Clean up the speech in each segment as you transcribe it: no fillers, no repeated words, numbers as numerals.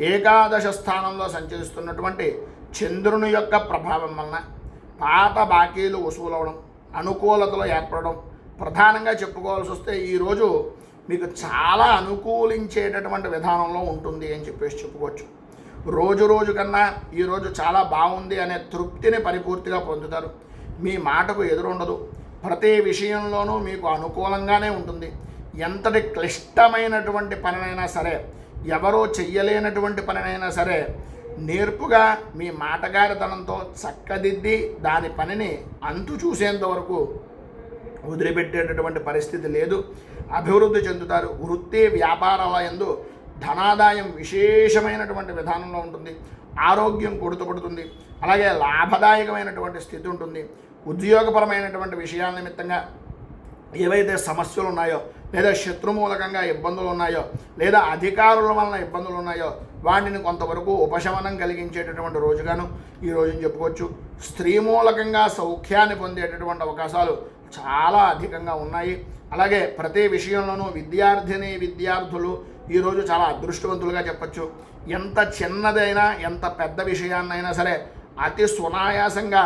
ఏకాదశ స్థానంలో సంచరిస్తున్నటువంటి చంద్రుని యొక్క ప్రభావం వలన పాత బాకీలు వసూలవడం, అనుకూలతలు ఏర్పడడం, ప్రధానంగా చెప్పుకోవాల్సి వస్తే ఈరోజు మీకు చాలా అనుకూలించేటటువంటి విధానంలో ఉంటుంది అని చెప్పేసి చెప్పుకోవచ్చు. రోజు రోజు కన్నా ఈరోజు చాలా బాగుంది అనే తృప్తిని పరిపూర్తిగా పొందుతారు. మీ మాటకు ఎదురుండదు. ప్రతి విషయంలోనూ మీకు అనుకూలంగానే ఉంటుంది. ఎంతటి క్లిష్టమైనటువంటి పనినైనా సరే, ఎవరో చెయ్యలేనటువంటి పనినైనా సరే నేర్పుగా మీ మాటగారితనంతో చక్కదిద్ది దాని పనిని అంతు చూసేంత వరకు వదిలిపెట్టేటటువంటి పరిస్థితి లేదు. అభివృద్ధి చెందుతారు. వృత్తి వ్యాపారాల యందు ధనాదాయం విశేషమైనటువంటి విధానంలో ఉంటుంది. ఆరోగ్యం కొడుతుంది. అలాగే లాభదాయకమైనటువంటి స్థితి ఉంటుంది. ఉద్యోగపరమైనటువంటి విషయాల నిమిత్తంగా ఏవైతే సమస్యలు ఉన్నాయో, లేదా శత్రుమూలకంగా ఇబ్బందులు ఉన్నాయో, లేదా అధికారుల వలన ఇబ్బందులు ఉన్నాయో వాటిని కొంతవరకు ఉపశమనం కలిగించేటటువంటి రోజుగాను ఈ రోజుని చెప్పుకోవచ్చు. స్త్రీ మూలకంగా సౌఖ్యాన్ని పొందేటటువంటి అవకాశాలు చాలా అధికంగా ఉన్నాయి. అలాగే ప్రతి విషయంలోనూ విద్యార్థులు ఈరోజు చాలా అదృష్టవంతులుగా చెప్పచ్చు. ఎంత చిన్నదైనా ఎంత పెద్ద విషయాన్నైనా సరే అతి సునాయాసంగా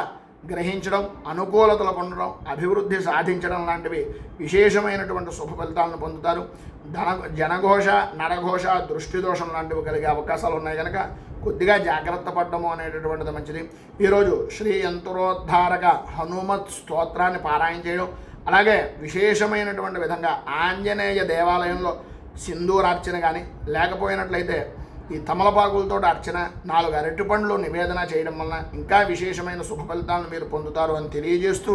గ్రహించడం, అనుకూలతలు పొందడం, అభివృద్ధి సాధించడం లాంటివి విశేషమైనటువంటి శుభ ఫలితాలను పొందుతారు. జనఘోష, నరఘోష, దృష్టి దోషం లాంటివి కలిగే అవకాశాలు ఉన్నాయి కనుక కొద్దిగా జాగ్రత్త పడడము అనేటటువంటిది మంచిది. ఈరోజు శ్రీ యంత్రోద్ధారక హనుమత్ స్తోత్రాన్ని పారాయణ చేయడం, అలాగే విశేషమైనటువంటి విధంగా ఆంజనేయ దేవాలయంలో సింధూరార్చన కానీ, లేకపోయినట్లయితే ఈ తమలపాకులతో అర్చన, 4 అరటిపండ్లు నివేదన చేయడం వలన ఇంకా విశేషమైన శుభ ఫలితాలను మీరు పొందుతారు అని తెలియజేస్తూ